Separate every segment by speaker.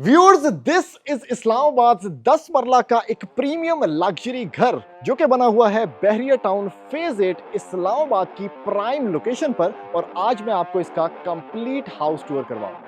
Speaker 1: Viewers, this is Islamabad 10 मरला का एक प्रीमियम लग्जरी घर जो कि बना हुआ है बहरिया टाउन फेज 8 इस्लामाबाद की प्राइम लोकेशन पर। और आज मैं आपको इसका कंप्लीट हाउस टूर करवाऊंगा।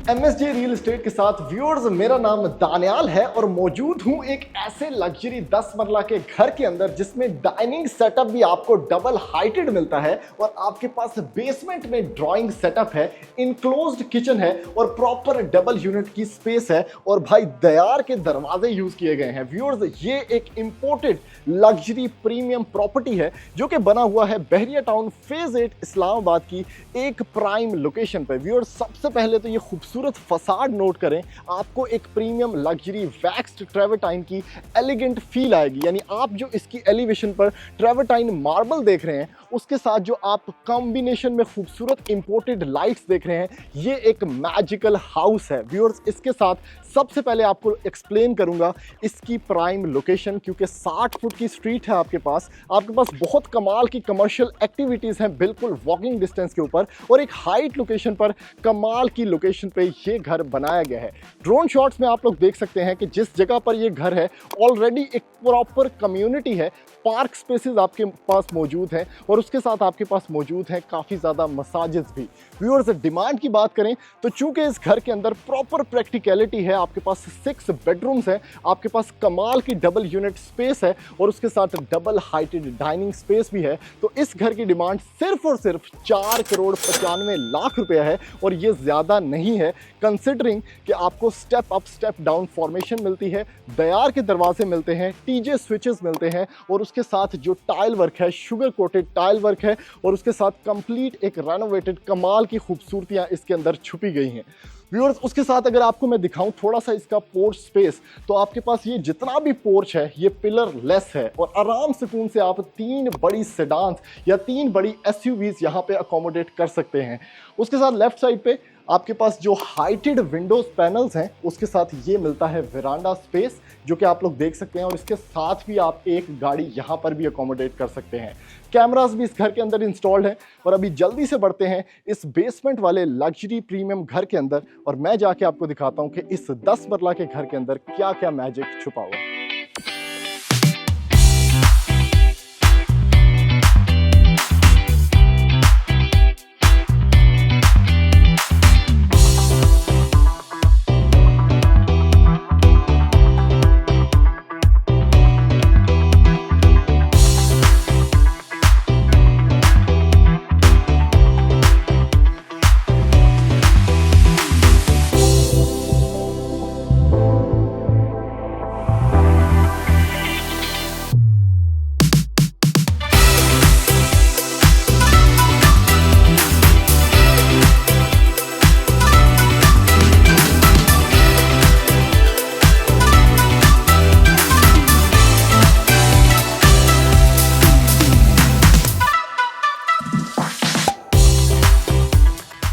Speaker 1: MSJ रियल एस्टेट के साथ व्यूअर्स, मेरा नाम दानियाल है और मौजूद हूं एक ऐसे लग्जरी 10 मरला के घर के अंदर जिसमें डाइनिंग सेटअप भी आपको डबल हाइटेड मिलता है और आपके पास बेसमेंट में ड्राइंग सेटअप है, इनक्लोज्ड किचन है और प्रॉपर डबल यूनिट की स्पेस है और भाई दयार के दरवाजे यूज किए गए हैं। व्यूअर्स, ये एक इंपोर्टेड लग्जरी प्रीमियम प्रॉपर्टी है जो कि बना हुआ है बहरिया टाउन फेज 8 इस्लामाबाद की एक प्राइम लोकेशन पर। व्यूअर्स, सबसे पहले तो ये खूबसूरत फसाड नोट करें, आपको एक प्रीमियम लग्जरी वैक्स्ड ट्रेवर्टाइन की एलिगेंट फील आएगी। यानी आप जो इसकी एलिवेशन पर ट्रेवर्टाइन मार्बल देख रहे हैं उसके साथ जो आप कॉम्बिनेशन में खूबसूरत इंपोर्टेड लाइट्स देख रहे हैं, ये एक मैजिकल हाउस है। व्यूअर्स, इसके साथ सबसे पहले आपको एक्सप्लेन करूंगा इसकी प्राइम लोकेशन, क्योंकि 60 फुट की स्ट्रीट है आपके पास बहुत कमाल की कमर्शियल एक्टिविटीज हैं बिल्कुल वॉकिंग डिस्टेंस के ऊपर और एक हाइट लोकेशन पर कमाल की लोकेशन पे ये घर बनाया गया है। ड्रोन शॉट्स में आप लोग देख सकते हैं कि जिस जगह पर ये घर है ऑलरेडी एक प्रॉपर कम्युनिटी है, पार्क स्पेसेस आपके पास मौजूद हैं और उसके साथ आपके पास मौजूद हैं काफ़ी ज़्यादा मसाजिद भी। व्यूअर्स, डिमांड की बात करें तो चूंकि इस घर के अंदर प्रॉपर प्रैक्टिकलिटी है, आपके पास 6 बेडरूम्स हैं, आपके पास कमाल की डबल यूनिट स्पेस है और उसके साथ डबल हाइटेड डाइनिंग स्पेस भी है, तो इस घर की डिमांड सिर्फ और सिर्फ 4,95,00,000 रुपया है। और ये ज़्यादा नहीं है कंसिडरिंग कि आपको step up step down formation मिलती है, दयार के दरवाजे मिलते हैं, टीजे स्विचेस मिलते हैं और उसके साथ जो टाइल वर्क है शुगर कोटेड टाइल वर्क है और उसके साथ कंप्लीट एक रेनोवेटेड कमाल की खूबसूरतियां इसके अंदर छुपी गई हैं। व्यूअर्स, उसके साथ अगर आपको मैं दिखाऊं थोड़ा सा इसका पोर्च स्पेस, तो आपके पास ये जितना भी पोर्च है ये पिलर लेस है और आराम सुकून से आप 3 बड़ी सेडान्स या 3 बड़ी SUVs यहाँ पे अकोमोडेट कर सकते हैं। उसके साथ लेफ्ट साइड पे आपके पास जो हाइटेड विंडोज पैनल्स हैं उसके साथ ये मिलता है वेरांडा स्पेस जो कि आप लोग देख सकते हैं और इसके साथ भी आप एक गाड़ी यहाँ पर भी अकोमोडेट कर सकते हैं। कैमरास भी इस घर के अंदर इंस्टॉल्ड हैं और अभी जल्दी से बढ़ते हैं इस बेसमेंट वाले लग्जरी प्रीमियम घर के अंदर और मैं जाके आपको दिखाता हूँ कि इस 10 मरला के घर के अंदर क्या क्या मैजिक छुपा हुआ है।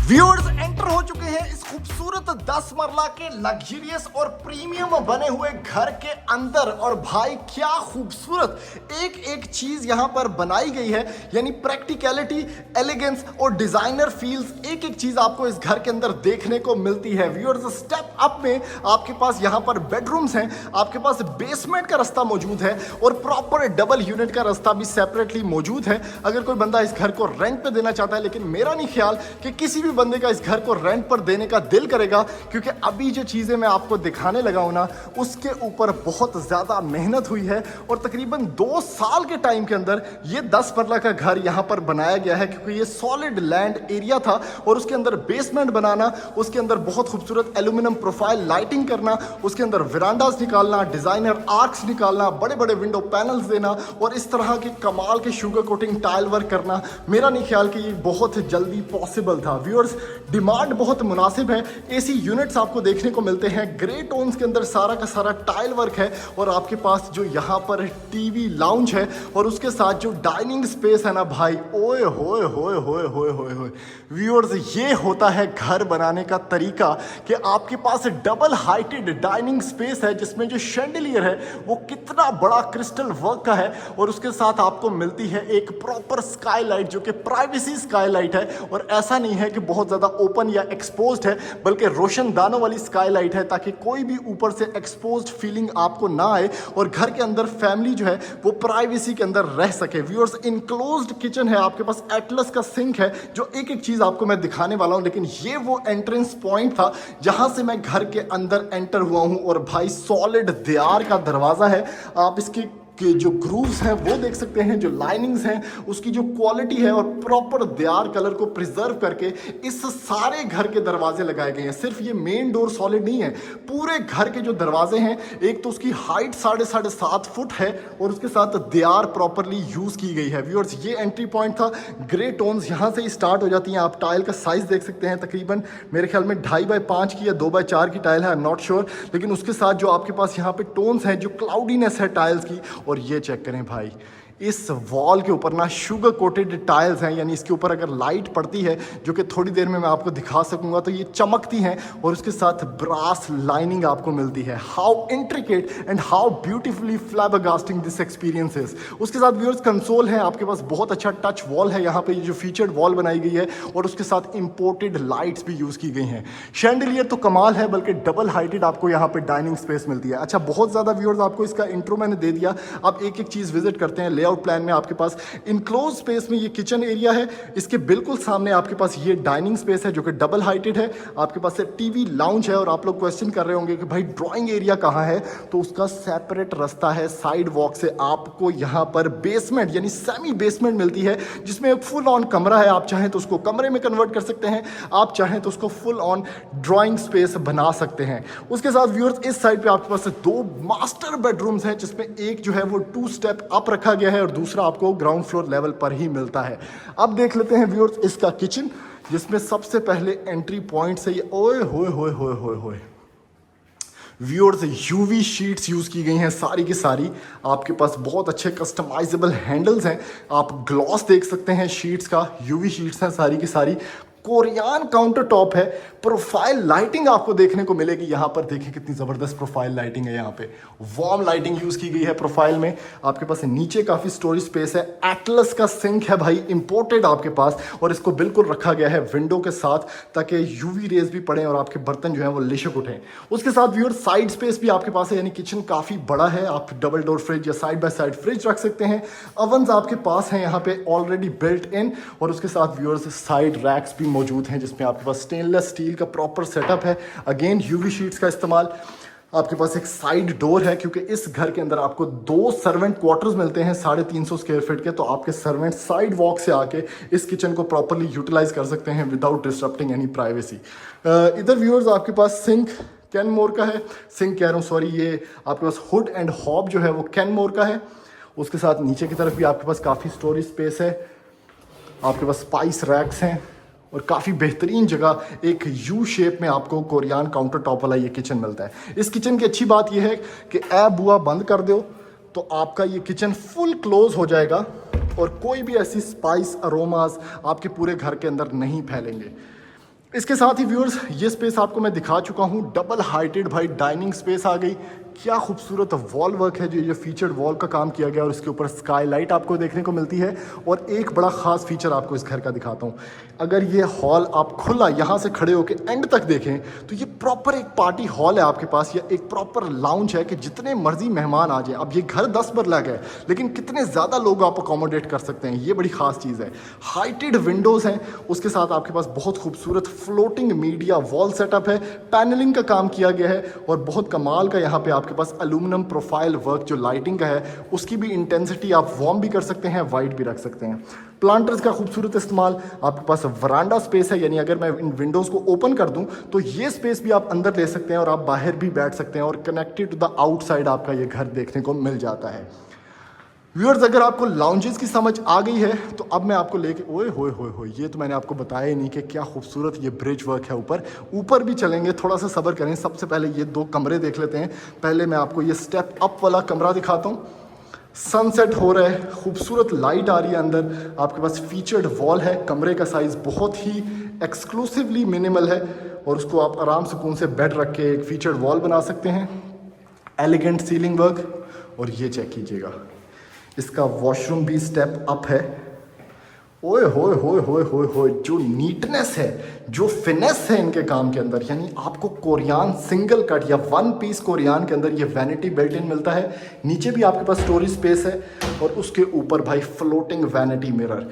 Speaker 1: व्यूअर्स, एंटर हो चुके हैं इस खूबसूरत 10 मरला के लग्जरियस और प्रीमियम बने हुए घर के अंदर और भाई क्या खूबसूरत एक एक चीज यहां पर बनाई गई है। यानी प्रैक्टिकलिटी, एलिगेंस और डिजाइनर फील्स एक एक चीज आपको इस घर के अंदर देखने को मिलती है। व्यूअर्स, स्टेप अप में आपके पास यहां पर बेडरूम्स हैं, आपके पास बेसमेंट का रास्ता मौजूद है और प्रॉपर डबल यूनिट का रास्ता भी सेपरेटली मौजूद है अगर कोई बंदा इस घर को रेंट पे देना चाहता है। लेकिन मेरा नहीं ख्याल कि किसी भी बंदे का इस घर को रेंट पर देने का दिल करेगा, क्योंकि अभी जो चीजें मैं आपको दिखाने लगा हूं ना उसके ऊपर बहुत ज्यादा मेहनत हुई है और तकरीबन 2 साल के टाइम के अंदर ये 10 मरला का घर यहां पर बनाया गया है, क्योंकि ये सॉलिड लैंड एरिया था और उसके अंदर बेसमेंट बनाना, उसके अंदर बहुत खूबसूरत एल्यूमिनियम प्रोफाइल लाइटिंग करना, उसके अंदर विरांडास निकालना, डिजाइनर आर्क्स निकालना, बड़े बड़े विंडो पैनल्स देना और इस तरह के कमाल के शुगर कोटिंग टाइल वर्क करना, मेरा नहीं ख्याल कि ये बहुत जल्दी पॉसिबल था। व्यूअर्स, डिमांड बहुत मुनासिब है। AC यूनिट्स आपको आपको देखने को मिलते हैं। ग्रे टोन्स के अंदर सारा का सारा टाइल वर्क है और आपके पास जो यहाँ पर टीवी लाउंज है और उसके साथ जो डाइनिंग स्पेस है ना भाई, ओए होए होए होए होए होए होए व्यूअर्स, ये होता है घर बनाने का तरीका कि आपके पास डबल हाइटेड डाइनिंग स्पेस है जिसमें जो शैंडलियर है वो कितना बड़ा क्रिस्टल वर्क का है और उसके साथ आपको मिलती है एक प्रॉपर स्काईलाइट जो कि प्राइवेसी स्काईलाइट है। और ऐसा नहीं है कि बहुत ज़्यादा ओपन या एक्सपोज्ड है, बल्कि रोशनदानों वाली स्काईलाइट है ताकि कोई भी ऊपर से एक्सपोज्ड फीलिंग आपको ना आए और घर के अंदर फैमिली जो है वो प्राइवेसी के अंदर रह सके। व्यूअर्स, इनक्लोज्ड किचन है, आपके पास एटलस का सिंक है जो एक एक चीज़ आपको मैं दिखाने वाला हूं, लेकिन ये वो एंट्रेंस पॉइंट था जहां से मैं घर के अंदर एंटर हुआ हूं। और भाई सॉलिड देयार का दरवाज़ा है, आप इसकी कि जो ग्रूव्स हैं वो देख सकते हैं, जो लाइनिंग्स हैं उसकी जो क्वालिटी है और प्रॉपर देयार कलर को प्रिजर्व करके इस सारे घर के दरवाजे लगाए गए हैं। सिर्फ ये मेन डोर सॉलिड नहीं है, पूरे घर के जो दरवाजे हैं, एक तो उसकी हाइट 7.5 फुट है और उसके साथ देयार प्रॉपरली यूज की गई है। व्यूअर्स, ये एंट्री पॉइंट था। ग्रे टोन्स यहाँ से ही स्टार्ट हो जाती हैं। आप टाइल का साइज देख सकते हैं, तकरीबन मेरे ख्याल में 2.5x5 की या 2x4 की टाइल है, आई एम नॉट श्योर, लेकिन उसके साथ जो आपके पास यहाँ पे टोन्स हैं, जो क्लाउडीनेस है टाइल्स की। और ये चेक करें भाई, इस वॉल के ऊपर ना शुगर कोटेड टाइल्स हैं, यानी इसके ऊपर अगर लाइट पड़ती है, जो कि थोड़ी देर में मैं आपको दिखा सकूंगा, तो ये चमकती हैं और उसके साथ ब्रास लाइनिंग आपको मिलती है। How intricate and how beautifully flabbergasting this experience is. उसके साथ व्यूअर्स कंसोल है, आपके पास बहुत अच्छा टच वॉल है, यहाँ पे ये जो फीचर्ड वॉल बनाई गई है और उसके साथ इंपोर्टेड लाइट्स भी यूज की गई हैं। शैंडलियर तो कमाल है, बल्कि डबल हाइटेड आपको यहाँ पे डाइनिंग स्पेस मिलती है। अच्छा, बहुत ज्यादा व्यूअर्स आपको इसका इंट्रो मैंने दे दिया, अब एक एक चीज विजिट करते हैं। लेआउट प्लान में आपके पास इनक्लोज स्पेस में ये किचन एरिया है, इसके बिल्कुल सामने आपके पास ये डाइनिंग स्पेस है जो कि डबल हाइटेड है। आपके पास टीवी लाउंज है और आप लोग क्वेश्चन कर रहे होंगे कि भाई ड्राइंग एरिया कहाँ है, तो उसका सेपरेट रास्ता है। साइड वॉक से आपको यहाँ पर बेसमेंट यानी सेमी बेसमेंट मिलती है जिसमें एक फुल ऑन कमरा है। आप चाहें तो उसको कमरे में कन्वर्ट कर सकते हैं, आप चाहें तो उसको फुल ऑन ड्राइंग स्पेस बना सकते हैं। उसके साथ व्यूअर्स इस साइड पे आपके पास 2 मास्टर बेडरूम्स हैं जिसमें एक जो है वो 2 स्टेप अप रखा गया है और दूसरा आपको ग्राउंड फ्लोर लेवल पर ही मिलता है। अब देख लेते हैं व्यूअर्स इसका किचन, जिसमें सबसे पहले एंट्री पॉइंट से ये ओए होए होए होए होए होए व्यूअर्स यूवी शीट्स यूज की गई हैं सारी की सारी। आपके पास बहुत अच्छे कस्टमाइजेबल हैंडल्स हैं, आप ग्लॉस देख सकते हैं शीट्स का, यूवी शीट्स हैं सारी की सारी। कोरियन काउंटर टॉप है, प्रोफाइल लाइटिंग आपको देखने को मिलेगी। यहाँ पर देखिए कितनी ज़बरदस्त प्रोफाइल लाइटिंग है, यहाँ पे वार्म लाइटिंग यूज़ की गई है प्रोफाइल में। आपके पास नीचे काफ़ी स्टोरेज स्पेस है, एटलस का सिंक है भाई, इंपोर्टेड आपके पास, और इसको बिल्कुल रखा गया है विंडो के साथ ताकि यूवी रेज भी पड़े और आपके बर्तन जो है वो लिशक उठें। उसके साथ व्यूअर साइड स्पेस भी आपके पास है, यानी किचन काफ़ी बड़ा है, आप डबल डोर फ्रिज या साइड बाय साइड फ्रिज रख सकते हैं। अवन्स आपके पास हैं यहाँ पे ऑलरेडी बिल्ट इन, और उसके साथ व्यूअर्स साइड रैक्स भी मौजूद हैं जिसमें आपके पास स्टेनलेस स्टील का प्रॉपर सेटअप है। अगेन यूवी शीट्स का इस्तेमाल। आपके पास एक साइड डोर है क्योंकि इस घर के अंदर आपको 2 सर्वेंट क्वार्टर्स मिलते हैं 350 स्क्वायर फीट के, तो आपके सर्वेंट साइड वॉक से आके इस किचन को प्रॉपरली यूटिलाइज कर सकते हैं विदाउट डिस्टर्बिंग एनी प्राइवेसी। इधर व्यूअर्स आपके पास सिंक कैनमोर का है, सिंक कह रहा हूँ सॉरी, ये आपके पास हुड एंड हॉब जो है वो कैनमोर का है। उसके साथ नीचे की तरफ भी आपके पास काफ़ी स्टोरेज स्पेस है, आपके पास स्पाइस रैक्स हैं और काफ़ी बेहतरीन जगह एक यू शेप में आपको कोरियन काउंटर टॉप वाला ये किचन मिलता है। इस किचन की अच्छी बात ये है कि ऐ बुआ बंद कर दो तो आपका ये किचन फुल क्लोज हो जाएगा और कोई भी ऐसी स्पाइस अरोमास आपके पूरे घर के अंदर नहीं फैलेंगे। इसके साथ ही व्यूअर्स ये स्पेस आपको मैं दिखा चुका हूँ, डबल हाइटेड भाई डाइनिंग स्पेस आ गई। क्या खूबसूरत वॉल वर्क है, जो फीचर्ड वॉल का काम किया गया और इसके ऊपर स्काई लाइट आपको देखने को मिलती है। और एक बड़ा ख़ास फीचर आपको इस घर का दिखाता हूँ, अगर ये हॉल आप खुला यहाँ से खड़े होकर एंड तक देखें तो ये प्रॉपर एक पार्टी हॉल है आपके पास, या एक प्रॉपर लाउंज है कि जितने मर्जी मेहमान आ जाएं। अब ये घर 10 मरला का है लेकिन कितने ज़्यादा लोग आप अकोमोडेट कर सकते हैं, ये बड़ी ख़ास चीज़ है। हाइटेड विंडोज़ हैं, उसके साथ आपके पास बहुत खूबसूरत फ्लोटिंग मीडिया वॉल सेटअप है, पैनलिंग का काम किया गया है और बहुत कमाल का यहाँ पे आपके पास एल्यूमिनियम प्रोफाइल वर्क जो लाइटिंग का है उसकी भी इंटेंसिटी आप वार्म भी कर सकते हैं, वाइट भी रख सकते हैं। प्लांटर्स का खूबसूरत इस्तेमाल, आपके पास वरांडा स्पेस है, यानी अगर मैं इन विंडोज़ को ओपन कर दूं तो ये स्पेस भी आप अंदर ले सकते हैं और आप बाहर भी बैठ सकते हैं और कनेक्टेड टू द आउटसाइड आपका ये घर देखने को मिल जाता है। व्यूअर्स, अगर आपको लाउंजेस की समझ आ गई है तो अब मैं आपको लेके, ओए होए होए होए, ये तो मैंने आपको बताया ही नहीं कि क्या खूबसूरत ये ब्रिज वर्क है। ऊपर ऊपर भी चलेंगे, थोड़ा सा सब्र करें। सबसे पहले ये दो कमरे देख लेते हैं। पहले मैं आपको ये स्टेप अप वाला कमरा दिखाता हूँ। सनसेट हो रहा है, खूबसूरत लाइट आ रही है अंदर। आपके पास फीचर्ड वॉल है। कमरे का साइज़ बहुत ही एक्सक्लूसिवली मिनिमल है और उसको आप आराम सुकून से बेड रख के एक फीचर्ड वॉल बना सकते हैं। Elegant ceiling work. और ये चेक कीजिएगा, इसका वॉशरूम भी स्टेप अप है। ओए होए होए होए होए होए, जो नीटनेस है, जो फिनेस है इनके काम के अंदर, यानी आपको कोरियान सिंगल कट या वन पीस कोरियान के अंदर ये वैनिटी बिल्ट इन मिलता है। नीचे भी आपके पास स्टोरेज स्पेस है और उसके ऊपर भाई फ्लोटिंग वैनिटी मिरर।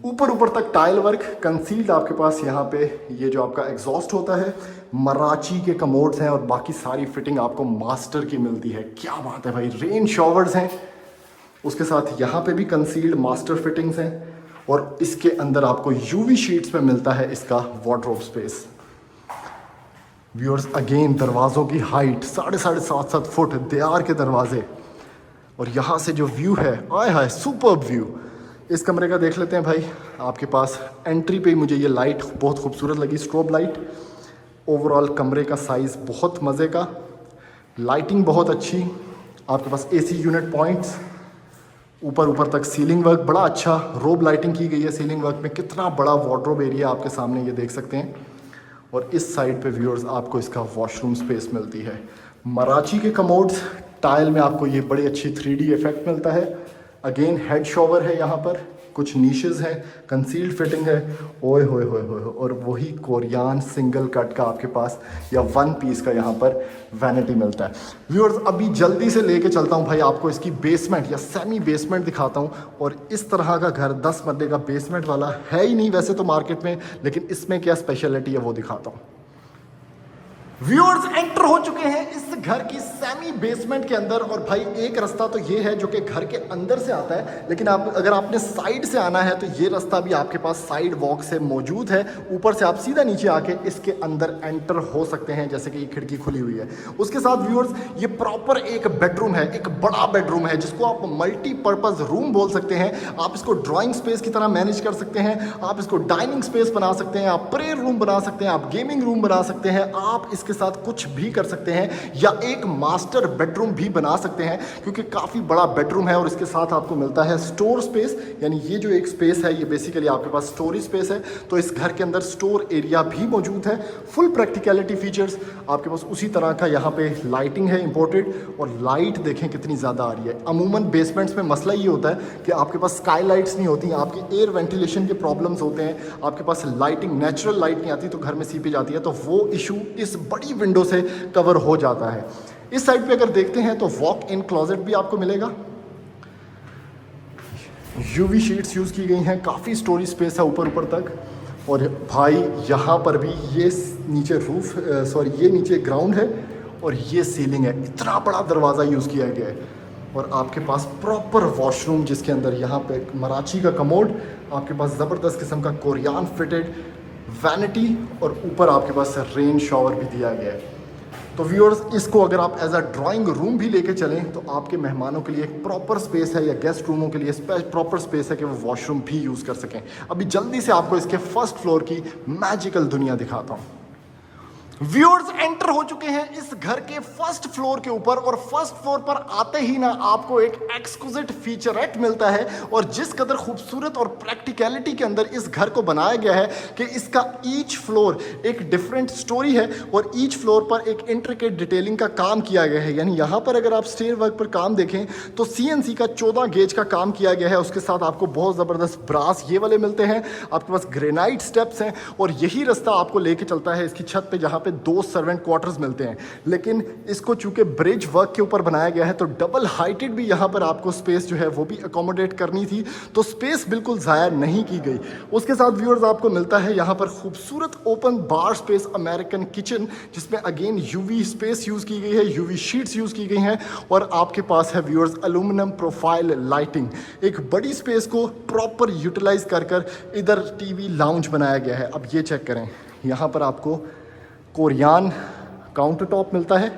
Speaker 1: ऊपर ऊपर तक टाइल वर्क, कंसील्ड आपके पास यहाँ पे ये जो आपका एग्जॉस्ट होता है, मराची के कमोड्स हैं और बाकी सारी फिटिंग आपको मास्टर की मिलती है। क्या बात है भाई, रेन शॉवर्स हैं। उसके साथ यहाँ पे भी कंसील्ड मास्टर फिटिंग्स हैं और इसके अंदर आपको यूवी शीट्स में मिलता है इसका वार्डरोब स्पेस। व्यूअर्स, अगेन दरवाज़ों की हाइट 7.5 फुट, दीवार के दरवाजे। और यहाँ से जो व्यू है, आय हाय सुपर्ब व्यू। इस कमरे का देख लेते हैं भाई। आपके पास एंट्री पे ही मुझे ये लाइट बहुत खूबसूरत लगी, स्ट्रोब लाइट। ओवरऑल कमरे का साइज़ बहुत मज़े का, लाइटिंग बहुत अच्छी। आपके पास एसी यूनिट पॉइंट्स, ऊपर ऊपर तक सीलिंग वर्क बड़ा अच्छा, रोब लाइटिंग की गई है सीलिंग वर्क में। कितना बड़ा वार्डरोब एरिया आपके सामने ये देख सकते हैं। और इस साइड पे व्यूअर्स आपको इसका वॉशरूम स्पेस मिलती है। मराची के कमोड्स, टाइल में आपको ये बड़ी अच्छी 3D इफेक्ट मिलता है। अगेन हेड शॉवर है यहाँ पर, कुछ नीशेज हैं, कंसील्ड फिटिंग है। ओए होए होए होए, और वही कोरियान सिंगल कट का आपके पास या वन पीस का यहाँ पर वैनिटी मिलता है। व्यूअर्स, अभी जल्दी से लेके चलता हूँ भाई आपको इसकी बेसमेंट या सेमी बेसमेंट दिखाता हूँ। और इस तरह का घर 10 मरले का बेसमेंट वाला है ही नहीं वैसे तो मार्केट में, लेकिन इसमें क्या स्पेशलिटी है वो दिखाता हूँ। व्यूअर्स, एंटर हो चुके हैं इस घर की सेमी बेसमेंट के अंदर। और भाई एक रास्ता तो ये है जो कि घर के अंदर से आता है, लेकिन आप अगर आपने साइड से आना है तो ये रास्ता भी आपके पास साइड वॉक से मौजूद है। ऊपर से आप सीधा नीचे आके इसके अंदर एंटर हो सकते हैं, जैसे कि ये खिड़की खुली हुई है। उसके साथ व्यूअर्स, ये प्रॉपर एक बेडरूम है, एक बड़ा बेडरूम है जिसको आप मल्टीपर्पज रूम बोल सकते हैं। आप इसको ड्राइंग स्पेस की तरह मैनेज कर सकते हैं, आप इसको डाइनिंग स्पेस बना सकते हैं, आप प्रेयर रूम बना सकते हैं, आप गेमिंग रूम बना सकते हैं, आप इसके साथ कुछ भी कर सकते हैं, या एक मास्टर बेडरूम भी बना सकते हैं, क्योंकि काफ़ी बड़ा बेडरूम है। और इसके साथ आपको मिलता है स्टोर स्पेस, यानी ये जो एक स्पेस है ये बेसिकली आपके पास स्टोरेज स्पेस है। तो इस घर के अंदर स्टोर एरिया भी मौजूद है। फुल प्रैक्टिकलिटी फीचर्स आपके पास उसी तरह का। यहाँ पे लाइटिंग है इंपोर्टेड, और लाइट देखें कितनी ज़्यादा आ रही है। अमूमन बेसमेंट्स में मसला ये होता है कि आपके पास स्काई लाइट्स नहीं होती, आपके एयर वेंटिलेशन के प्रॉब्लम्स होते हैं, आपके पास लाइटिंग नेचुरल लाइट नहीं आती तो घर में सीपेज आती है, तो वो इशू इस बड़ी विंडो से कवर हो जाता है। इस साइड पे अगर देखते हैं तो वॉक इन क्लोजेट भी आपको मिलेगा। यूवी शीट्स यूज़ की गई हैं, काफ़ी स्टोरेज स्पेस है ऊपर ऊपर तक। और भाई यहाँ पर भी ये नीचे रूफ ये नीचे ग्राउंड है और ये सीलिंग है। इतना बड़ा दरवाज़ा यूज़ किया गया है। और आपके पास प्रॉपर वॉशरूम जिसके अंदर यहाँ पे मराची का कमोड, आपके पास ज़बरदस्त किस्म का कोरियान फिटेड वैनिटी, और ऊपर आपके पास रेन शॉवर भी दिया गया है। तो व्यूअर्स, इसको अगर आप एज अ ड्राइंग रूम भी लेके चलें तो आपके मेहमानों के लिए एक प्रॉपर स्पेस है, या गेस्ट रूमों के लिए प्रॉपर स्पेस है कि वो वॉशरूम भी यूज़ कर सकें। अभी जल्दी से आपको इसके फर्स्ट फ्लोर की मैजिकल दुनिया दिखाता हूँ। व्यूअर्स, एंटर हो चुके हैं इस घर के फर्स्ट फ्लोर के ऊपर, और फर्स्ट फ्लोर पर आते ही ना आपको एक एक्सक्लूसिव फीचरेट मिलता है। और जिस कदर खूबसूरत और प्रैक्टिकलिटी के अंदर इस घर को बनाया गया है कि इसका ईच फ्लोर एक डिफरेंट स्टोरी है, और ईच फ्लोर पर एक इंट्रिकेट डिटेलिंग का काम किया गया है। यानी यहाँ पर अगर आप स्टेयर वर्क पर काम देखें तो CNC का 14 गेज का काम किया गया है। उसके साथ आपको बहुत ज़बरदस्त ब्रास ये वाले मिलते हैं, आपके पास ग्रेनाइट स्टेप्स हैं, और यही रास्ता आपको लेके चलता है इसकी छत पे, जहाँ पे 2 सर्वेंट क्वार्टर्स मिलते हैं। लेकिन इसको चूंकि ब्रिज वर्क के ऊपर बनाया गया है तो डबल हाइटेड भी यहाँ पर आपको स्पेस जो है वो भी अकोमोडेट करनी थी, तो स्पेस बिल्कुल ज़ाया नहीं की गई। उसके साथ व्यूअर्स आपको मिलता है यहाँ पर खूबसूरत open bar space American kitchen, जिसमें अगेन यूवी स्पेस यूज़ की गई है, यूवी शीट्स यूज़ की गई हैं, और आपके पास है व्यूअर्स एल्यूमिनियम प्रोफाइल लाइटिंग। एक बड़ी स्पेस को प्रॉपर यूटिलाइज कर इधर TV लाउंज बनाया गया है। अब ये चेक करें, यहाँ पर आपको कोरियान काउंटर टॉप मिलता है,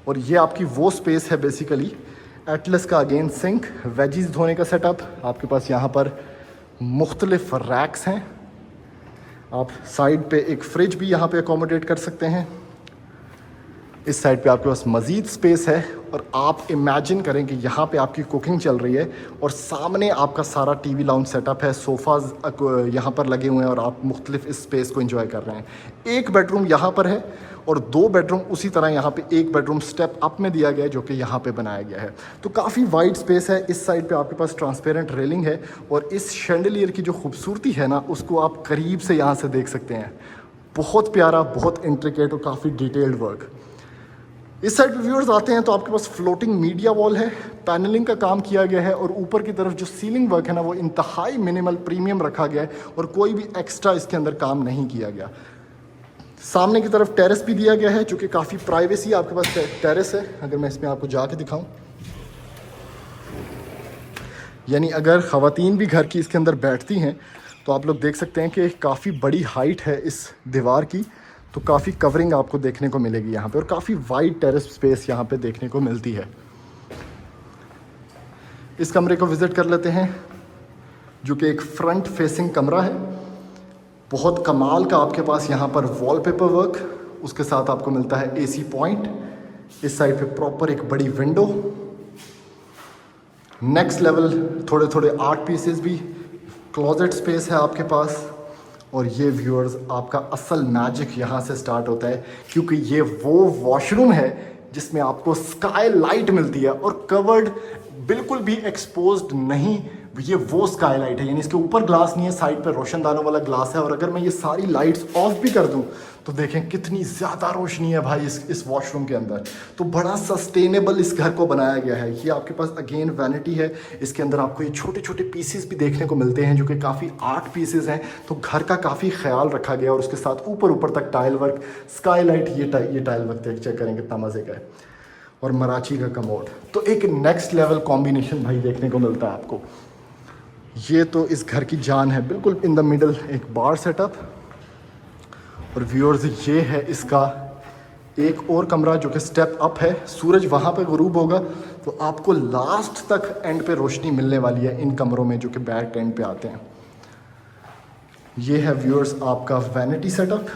Speaker 1: और ये आपकी वो स्पेस है बेसिकली एटलस का अगेन सिंक, वेजीज धोने का सेटअप, आपके पास यहाँ पर मुख्तलिफ रैक्स हैं। आप साइड पे एक फ्रिज भी यहाँ पे अकोमोडेट कर सकते हैं। इस साइड पे आपके पास मज़ीद स्पेस है और आप इमेजिन करें कि यहाँ पे आपकी कुकिंग चल रही है और सामने आपका सारा टीवी लाउंज सेटअप है, सोफ़ाज़ यहाँ पर लगे हुए हैं और आप मुख्तलिफ इस स्पेस को एंजॉय कर रहे हैं। एक बेडरूम यहाँ पर है और 2 बेडरूम उसी तरह यहाँ पे एक बेडरूम स्टेप अप में दिया गया है जो कि यहाँ पे बनाया गया है। तो काफ़ी वाइड स्पेस है। इस साइड पे आपके पास ट्रांसपेरेंट रेलिंग है और इस शैंडलियर की जो खूबसूरती है ना, उसको आप करीब से यहाँ से देख सकते हैं। बहुत प्यारा, बहुत इंट्रिकेट और काफ़ी डिटेल्ड वर्क। इस साइड पे व्यूअर्स आते हैं तो आपके पास फ्लोटिंग मीडिया वॉल है, पैनलिंग का काम किया गया है और ऊपर की तरफ जो सीलिंग वर्क है ना, वो इंतहाई मिनिमल प्रीमियम रखा गया है और कोई भी एक्स्ट्रा इसके अंदर काम नहीं किया गया। सामने की तरफ टेरेस भी दिया गया है जो कि काफ़ी प्राइवेसी आपके पास टेरेस है। अगर मैं इसमें आपको जाके दिखाऊं, यानी अगर ख़वातीन भी घर की इसके अंदर बैठती हैं तो आप लोग देख सकते हैं कि काफ़ी बड़ी हाइट है इस दीवार की, तो काफ़ी कवरिंग आपको देखने को मिलेगी यहाँ पे और काफ़ी वाइड टेरेस स्पेस यहाँ पे देखने को मिलती है। इस कमरे को विज़िट कर लेते हैं जो कि एक फ्रंट फेसिंग कमरा है। बहुत कमाल का आपके पास यहाँ पर वॉलपेपर वर्क, उसके साथ आपको मिलता है एसी पॉइंट। इस साइड पे प्रॉपर एक बड़ी विंडो, नेक्स्ट लेवल थोड़े थोड़े आर्ट पीसेस भी, क्लोजेट स्पेस है आपके पास। और ये व्यूअर्स आपका असल मैजिक यहाँ से स्टार्ट होता है क्योंकि ये वो वॉशरूम है जिसमें आपको स्काई लाइट मिलती है और कवर्ड, बिल्कुल भी एक्सपोज्ड नहीं। ये वो स्काई लाइट है, यानी इसके ऊपर ग्लास नहीं है, साइड पे रोशनदानों वाला ग्लास है। और अगर मैं ये सारी लाइट्स ऑफ भी कर दूं तो देखें कितनी ज़्यादा रोशनी है भाई इस वॉशरूम के अंदर। तो बड़ा सस्टेनेबल इस घर को बनाया गया है। ये आपके पास अगेन वैनिटी है, इसके अंदर आपको ये छोटे छोटे पीसेस भी देखने को मिलते हैं जो कि काफ़ी आर्ट पीसेस हैं। तो घर का काफ़ी ख्याल रखा गया और उसके साथ ऊपर तक टाइल वर्क, स्काई लाइट, ये टाइल वर्क चेक करें कितना मज़े का है। और मराठी का कमोड, तो एक नेक्स्ट लेवल कॉम्बिनेशन भाई देखने को मिलता है आपको। ये तो इस घर की जान है, बिल्कुल इन द मिडल एक बार सेटअप। और व्यूअर्स ये है इसका एक और कमरा जो कि स्टेप अप है। सूरज वहाँ पे गुरूब होगा तो आपको लास्ट तक एंड पे रोशनी मिलने वाली है इन कमरों में जो कि बैक एंड पे आते हैं। ये है व्यूअर्स आपका वैनिटी सेटअप।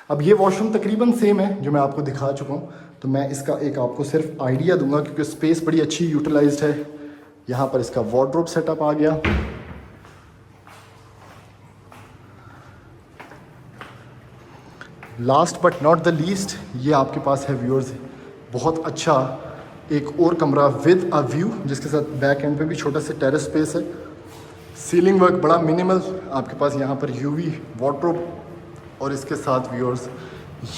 Speaker 1: अब ये वॉशरूम तकरीबन सेम है जो मैं आपको दिखा चुका हूँ, तो मैं इसका एक आपको सिर्फ आइडिया दूंगा क्योंकि स्पेस बड़ी अच्छी यूटिलाइज्ड है। यहाँ पर इसका वार्डरोब सेटअप आ गया। Last but not the least, ये आपके पास है व्यूअर्स बहुत अच्छा एक और कमरा विद अ व्यू, जिसके साथ बैक एंड पे भी छोटा सा टेरेस स्पेस है। सीलिंग वर्क बड़ा मिनिमल आपके पास, यहाँ पर यूवी वार्डरोब और इसके साथ व्यूअर्स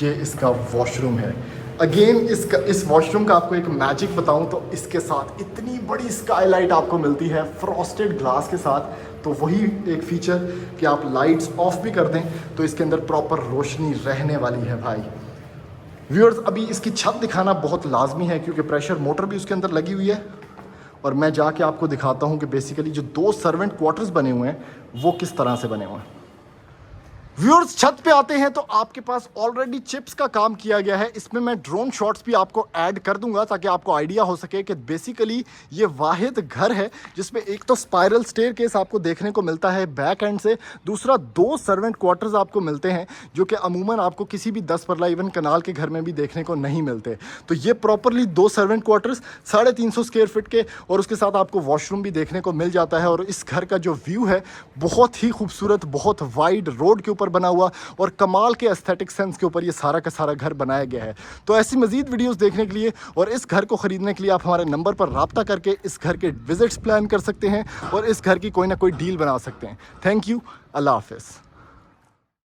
Speaker 1: ये इसका वॉशरूम है। अगेन इस वॉशरूम का आपको एक मैजिक बताऊं तो इसके साथ इतनी बड़ी स्काईलाइट आपको मिलती है फ्रॉस्टेड ग्लास के साथ। तो वही एक फीचर कि आप लाइट्स ऑफ भी कर दें तो इसके अंदर प्रॉपर रोशनी रहने वाली है भाई। व्यूअर्स अभी इसकी छत दिखाना बहुत लाजमी है क्योंकि प्रेशर मोटर भी उसके अंदर लगी हुई है और मैं जाके आपको दिखाता हूँ कि बेसिकली जो 2 सर्वेंट क्वार्टर्स बने हुए हैं वो किस तरह से बने हुए हैं। व्यूअर्स छत पे आते हैं तो आपके पास ऑलरेडी चिप्स का काम किया गया है। इसमें मैं ड्रोन शॉट्स भी आपको ऐड कर दूंगा ताकि आपको आइडिया हो सके कि बेसिकली ये वाहिद घर है जिसमें एक तो स्पाइरल स्टेयरकेस आपको देखने को मिलता है बैक एंड से, दूसरा 2 सर्वेंट क्वार्टर्स आपको मिलते हैं जो कि अमूमन आपको किसी भी 10 परला इवन कनाल के घर में भी देखने को नहीं मिलते। तो ये properly 2 servant quarters 350 square feet के और उसके साथ आपको वॉशरूम भी देखने को मिल जाता है। और इस घर का जो व्यू है बहुत ही खूबसूरत, बहुत वाइड रोड के ऊपर बना हुआ और कमाल के एस्थेटिक सेंस के ऊपर ये सारा का सारा घर बनाया गया है। तो ऐसी मजीद वीडियोस देखने के लिए और इस घर को खरीदने के लिए आप हमारे नंबर पर राब्ता करके इस घर के विजिट्स प्लान कर सकते हैं और इस घर की कोई ना कोई डील बना सकते हैं। थैंक यू, अल्लाह हाफिज़।